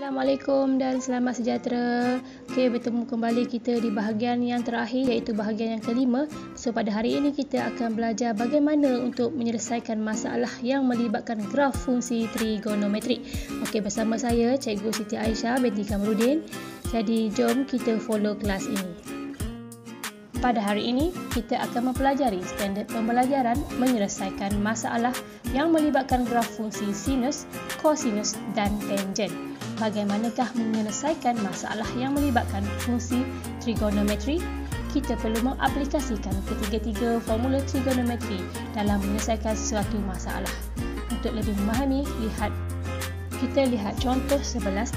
Assalamualaikum dan selamat sejahtera. Okey, bertemu kembali kita di bahagian yang terakhir iaitu bahagian yang kelima. So pada hari ini kita akan belajar bagaimana untuk menyelesaikan masalah yang melibatkan graf fungsi trigonometrik. Okey, bersama saya Cikgu Siti Aisyah binti Kamarudin. Jadi jom kita follow kelas ini. Pada hari ini, kita akan mempelajari standard pembelajaran menyelesaikan masalah yang melibatkan graf fungsi sinus, kosinus dan tangent. Bagaimanakah menyelesaikan masalah yang melibatkan fungsi trigonometri? Kita perlu mengaplikasikan ketiga-tiga formula trigonometri dalam menyelesaikan sesuatu masalah. Untuk lebih memahami, kita lihat contoh 11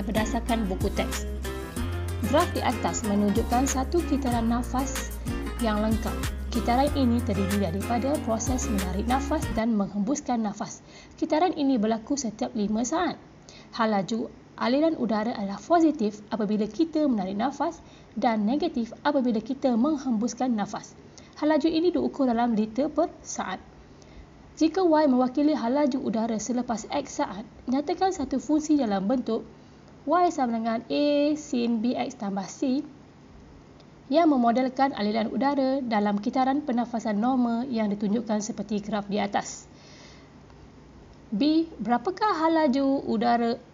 berdasarkan buku teks. Graf di atas menunjukkan satu kitaran nafas yang lengkap. Kitaran ini terdiri daripada proses menarik nafas dan menghembuskan nafas. Kitaran ini berlaku setiap 5 saat. Hal laju aliran udara adalah positif apabila kita menarik nafas dan negatif apabila kita menghembuskan nafas. Hal laju ini diukur dalam liter per saat. Jika Y mewakili hal laju udara selepas X saat, nyatakan satu fungsi dalam bentuk Y sama dengan A sin BX tambah C yang memodelkan aliran udara dalam kitaran pernafasan normal yang ditunjukkan seperti graf di atas. B. Berapakah hal laju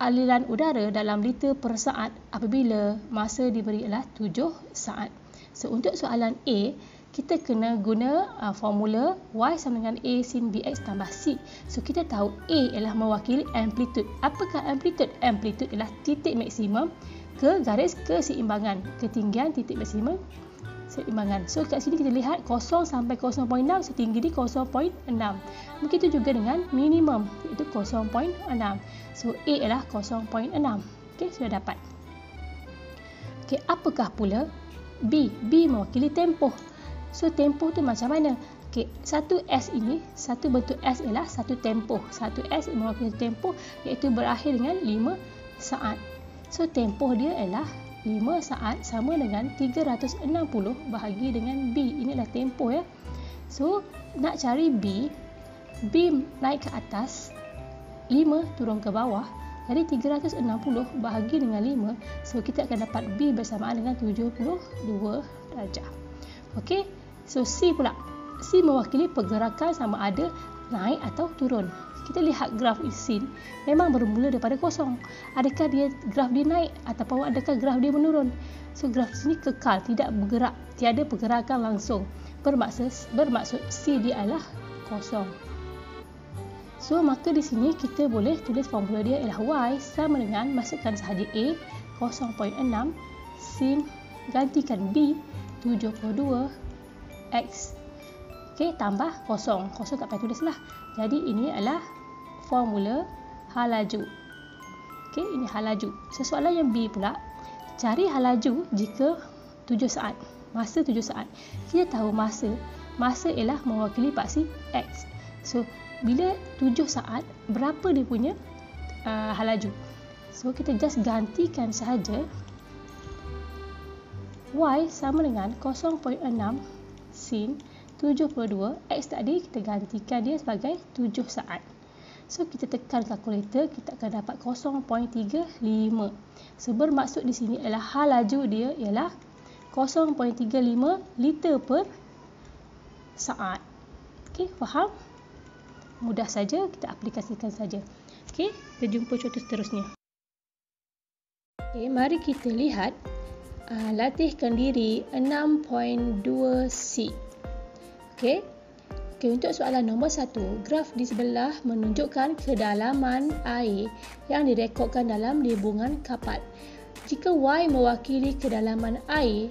aliran udara dalam liter per saat apabila masa diberi ialah 7 saat? So, untuk soalan A, kita kena guna formula Y sama dengan A sin BX tambah C. So, kita tahu A ialah mewakili amplitude. Apakah amplitude? Amplitude ialah titik maksimum ke garis keseimbangan. Ketinggian titik maksimum seimbangan. So, kat sini kita lihat 0 sampai 0.6 setinggi di 0.6. Begitu juga dengan minimum iaitu 0.6. So, A ialah 0.6. Okey, sudah dapat. Okey, apakah pula B? B mewakili tempoh. So, tempoh tu macam mana? Okey, satu S ini, satu bentuk S ialah satu tempoh. Satu S mewakili tempoh iaitu berakhir dengan 5 saat. So, tempoh dia ialah 5 saat sama dengan 360 bahagi dengan B. Ini adalah tempoh ya. So, nak cari B, B naik ke atas, 5 turun ke bawah. Jadi 360 bahagi dengan 5. So, kita akan dapat B bersamaan dengan 72 darjah. Okey. So, C pula. C mewakili pergerakan sama ada naik atau turun. Kita lihat graf sin memang bermula daripada kosong. Adakah graf dia naik ataupun adakah graf dia menurun? So, graf sini kekal, tidak bergerak, tiada pergerakan langsung. Bermaksud C dia adalah kosong. So, maka di sini kita boleh tulis formula dia ialah Y sama dengan, masukkan sahaja A 0.6 sin gantikan B 72 X. Okey, tambah kosong. Kosong tak payah tulis lah. Jadi ini adalah formula hal laju. Okey, ini hal laju. Soalan yang B pula, cari hal laju jika 7 saat. Masa 7 saat. Kita tahu masa ialah mewakili paksi X. So, bila 7 saat, berapa dia punya hal laju? So, kita just gantikan sahaja Y sama dengan 0.6 sin 72 X tadi kita gantikan dia sebagai 7 saat. So, kita tekan kalkulator, kita akan dapat 0.35. So, bermaksud di sini adalah hal laju dia ialah 0.35 liter per saat. Okey, faham? Mudah saja, kita aplikasikan saja. Okey, kita jumpa contoh seterusnya. Okey, mari kita lihat latihkan diri 6.2C. Okey, untuk soalan nombor 1, graf di sebelah menunjukkan kedalaman air yang direkodkan dalam libungan kapal. Jika Y mewakili kedalaman air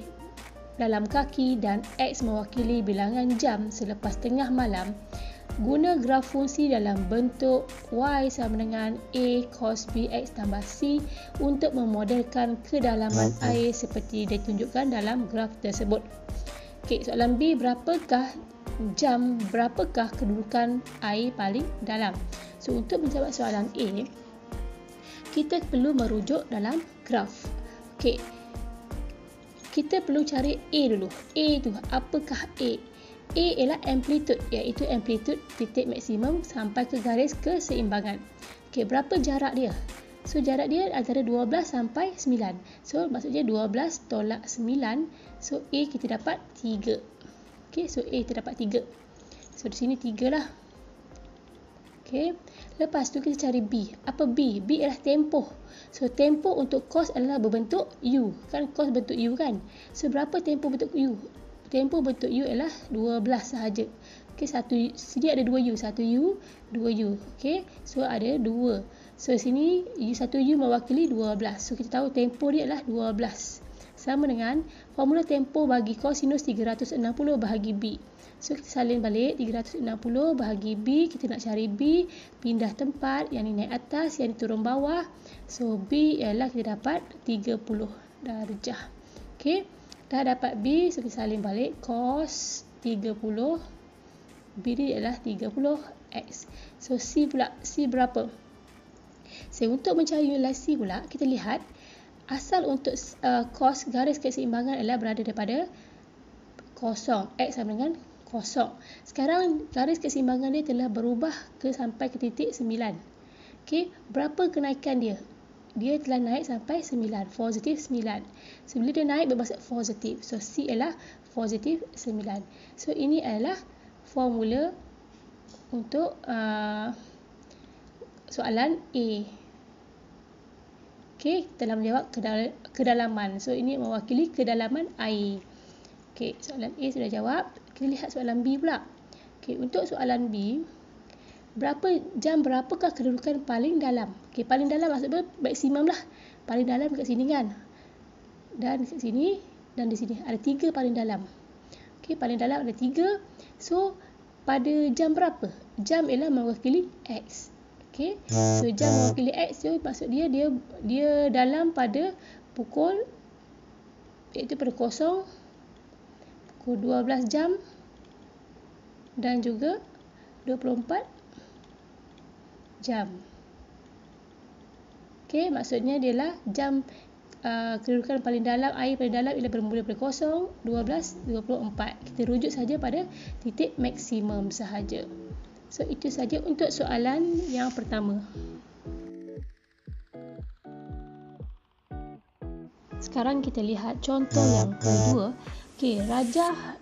dalam kaki dan X mewakili bilangan jam selepas tengah malam, guna graf fungsi dalam bentuk Y sama dengan A cos BX tambah C untuk memodelkan kedalaman air seperti ditunjukkan dalam graf tersebut. Okey, soalan B, berapakah kedudukan air paling dalam? So, untuk menjawab soalan A, kita perlu merujuk dalam graf. Okey, kita perlu cari A dulu. A tu, apakah A? A ialah amplitude, iaitu amplitude titik maksimum sampai ke garis keseimbangan. Okey, berapa jarak dia? So jarak dia antara 12 sampai 9. So maksudnya 12 tolak 9. So A kita dapat 3. Okay, so A kita dapat 3. So di sini 3 lah. Okay, lepas tu kita cari B. Apa B? B adalah tempoh. So tempoh untuk cos adalah berbentuk U. Kan cos bentuk U kan? So berapa tempoh bentuk U? Tempoh bentuk U adalah 12 sahaja. Okay, sini ada 2U. 1U, 2U. Okay, so ada 2. So sini 1U mewakili 12. So kita tahu tempoh dia adalah 12. Sama dengan formula tempoh bagi kosinus 360 bahagi B. So kita salin balik 360 bahagi B. Kita nak cari B, pindah tempat, yang ni naik atas, yang ni turun bawah. So B ialah kita dapat 30 darjah. Okay, dah dapat B. So kita salin balik cos 30. B dia ialah 30x. So C pula, C berapa? So untuk mencari nilai C pula, kita lihat asal untuk cos garis keseimbangan adalah berada daripada kosong. X sama dengan kosong. Sekarang garis keseimbangan dia telah berubah sampai ke titik 9. Okey, berapa kenaikan dia? Dia telah naik sampai 9, positif 9. So bila dia naik bermaksud positif. So C ialah positif 9. So ini adalah formula untuk soalan A. Okey, telah menjawab kedalaman. So ini mewakili kedalaman air. Okey, soalan A sudah jawab. Kita lihat soalan B pula. Okey, untuk soalan B, berapakah kedudukan paling dalam? Okey, paling dalam maksudnya maksimum lah. Paling dalam dekat sini kan. Dan dekat sini dan di sini ada 3 paling dalam. Okey, paling dalam ada 3. So pada jam berapa? Jam ialah mewakili X. Okey. So jam mewakili X, so maksud dia dalam pada pukul, iaitu pada kosong, pukul 12 jam dan juga 24 jam. Okey, maksudnya dia lah jam kedudukan paling dalam, air paling dalam ialah bermula dari kosong, 12, 24. Kita rujuk saja pada titik maksimum sahaja. So itu saja untuk soalan yang pertama. Sekarang kita lihat contoh yang kedua. Okey, rajah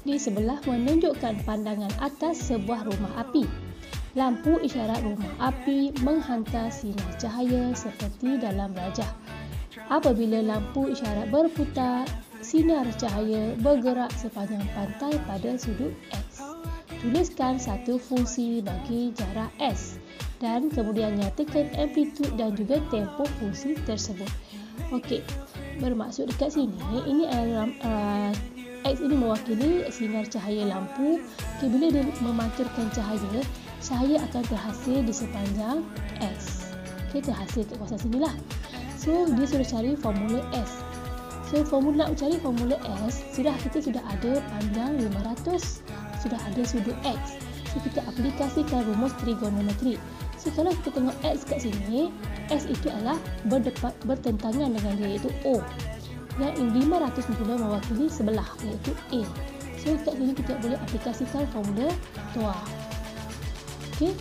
di sebelah menunjukkan pandangan atas sebuah rumah api. Lampu isyarat rumah api menghantar sinar cahaya seperti dalam rajah. Apabila lampu isyarat berputar, sinar cahaya bergerak sepanjang pantai pada sudut X. Tuliskan satu fungsi bagi jarak S dan kemudian nyatakan amplitud dan juga tempoh fungsi tersebut. Okey, bermaksud dekat sini, ini adalah X ini mewakili sinar cahaya lampu. Okay, bila dia memantulkan cahaya akan terhasil di sepanjang S. Okay, terhasil kat kawasan sini lah. So, dia sudah cari formula S. So, nak cari formula S, kita sudah ada panjang 500, sudah ada sudut X. So, kita aplikasikan rumus trigonometri. So, kalau kita tengok X kat sini, S itu adalah bertentangan dengan dia, iaitu O. Yang 500 pula mewakili sebelah, iaitu A. So, kat sini kita boleh aplikasikan formula TOA. Okey,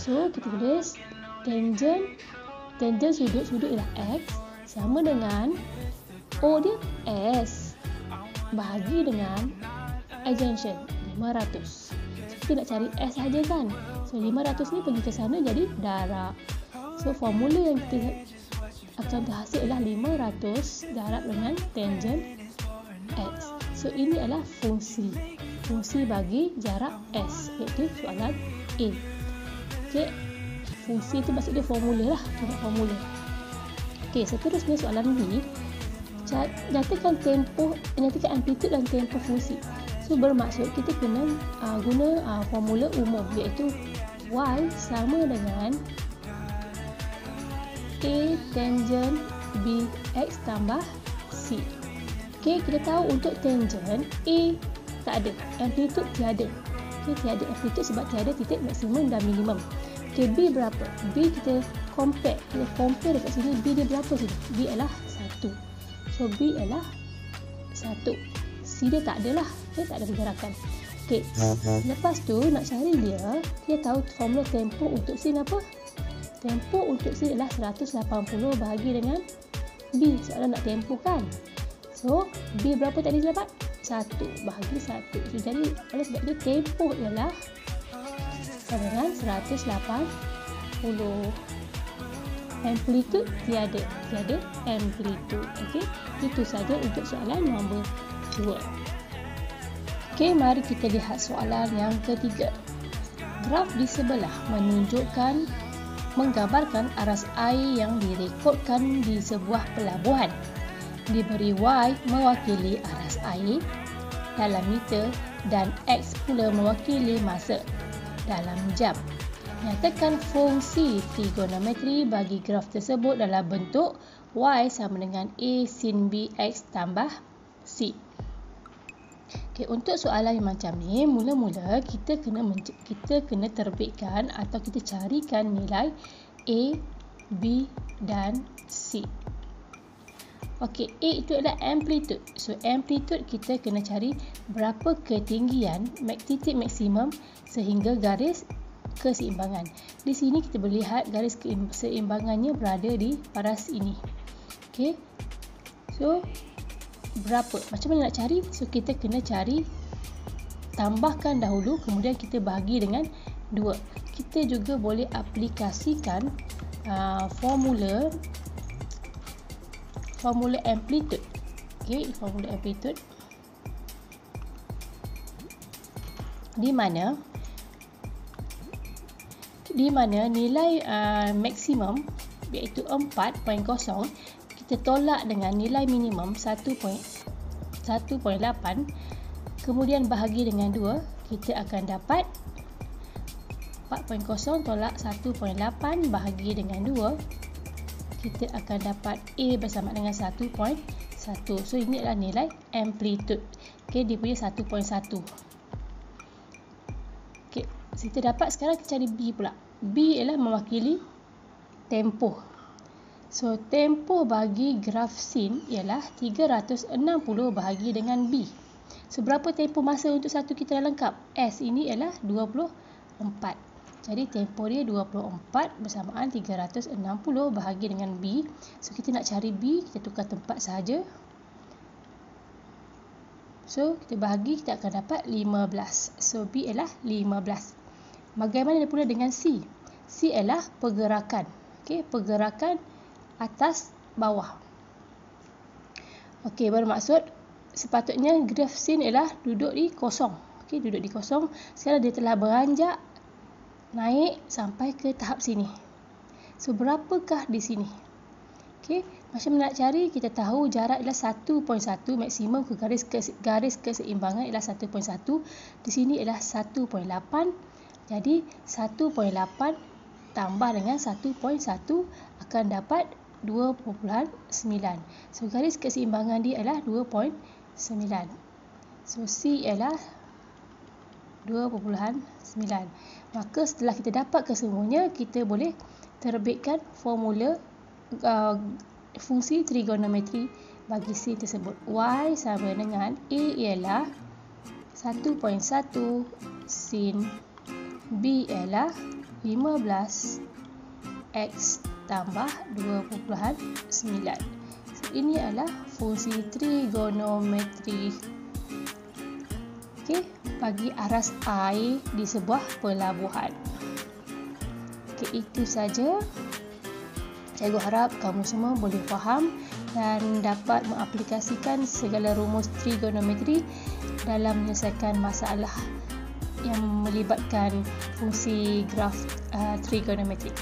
so kita tulis tangent sudut ialah X sama dengan O dia S bahagi dengan adjacent 500. So, kita nak cari S saja kan. So 500 ni pergi ke sana jadi darab. So formula yang kita akan terhasil ialah 500 darab dengan tangent X. So ini adalah fungsi bagi jarak S, iaitu soalan A. Okey, fungsi itu maksud dia formula lah, formula. Okey, seterusnya soalan B. Nyatakan amplitud dan tempoh fungsi. So bermaksud kita kena guna formula umum, iaitu Y sama dengan A tangent B X tambah C. Okey, kita tahu untuk tangent A tak ada, amplitud tiada. Okey, tiada amplitud sebab tiada titik maksimum dan minimum. Okey, B berapa? B kita compare dekat sini. B dia berapa sini? B adalah 1. So B adalah 1. C dia tak ada lah. Okay, tak ada pergerakan. Okey, lepas tu nak cari dia tahu formula tempoh untuk sin apa? Tempoh untuk C adalah 180 bahagi dengan B. Soalan nak tempoh kan. So, B berapa tadi dapat? 1 bahagi 1. So, jadi oleh sebab itu tempoh ialah sama dengan 180. Amplitude tiada amplitude. Okey, itu saja untuk soalan nombor 2. Okey, mari kita lihat soalan yang ketiga. Graf di sebelah menggambarkan aras air yang direkodkan di sebuah pelabuhan. Diberi Y mewakili aras air dalam meter dan X pula mewakili masa dalam jam. Nyatakan fungsi trigonometri bagi graf tersebut dalam bentuk Y sama dengan A sin B X tambah C. Okay, untuk soalan yang macam ni, mula-mula kita kena terbitkan atau kita carikan nilai A, B dan C. Okey, A itu adalah amplitude. So, amplitude kita kena cari berapa ketinggian titik maksimum sehingga garis keseimbangan. Di sini kita boleh lihat garis keseimbangannya berada di paras ini. Okey. So, berapa? Macam mana nak cari? So, kita kena cari, tambahkan dahulu, kemudian kita bahagi dengan 2. Kita juga boleh aplikasikan formula amplitude. Okey, formula amplitude. Di mana nilai maksimum iaitu 4.0 kita tolak dengan nilai minimum 1.8, kemudian bahagi dengan 2, kita akan dapat 4.0 tolak 1.8 bahagi dengan 2, kita akan dapat A bersama dengan 1.1. So, ini adalah nilai amplitude. Okey, dia punya 1.1. Okey, kita dapat. Sekarang kita cari B pula. B ialah mewakili tempoh. So, tempoh bagi graf sin ialah 360 bahagi dengan B. So, berapa tempoh masa untuk satu kita dah lengkap? S ini ialah 24. Jadi, tempoh dia 24 bersamaan 360 bahagi dengan B. So, kita nak cari B, kita tukar tempat sahaja. So, kita bahagi, kita akan dapat 15. So, B ialah 15. Bagaimana pula dengan C? C ialah pergerakan. Okey, pergerakan atas bawah. Okey, bermaksud sepatutnya graf sin ialah duduk di kosong. Okey, duduk di kosong. Sekarang dia telah beranjak naik sampai ke tahap sini. So, berapakah di sini? Okey, macam nak cari, kita tahu jarak ialah 1.1, maksimum ke garis keseimbangan ialah 1.1. Di sini ialah 1.8. Jadi 1.8 tambah dengan 1.1 akan dapat 2.9. So, garis keseimbangan dia adalah 2.9. So, C ialah 2.9. Maka setelah kita dapat kesemuanya, kita boleh terbitkan formula fungsi trigonometri bagi C tersebut. Y sama dengan A ialah 1.1 sin B ialah 15 X tambah 2.9. So, ini adalah fungsi trigonometri. Okey, bagi aras air di sebuah pelabuhan. Okey, itu saja. Cikgu harap kamu semua boleh faham dan dapat mengaplikasikan segala rumus trigonometri dalam menyelesaikan masalah yang melibatkan fungsi graf trigonometri.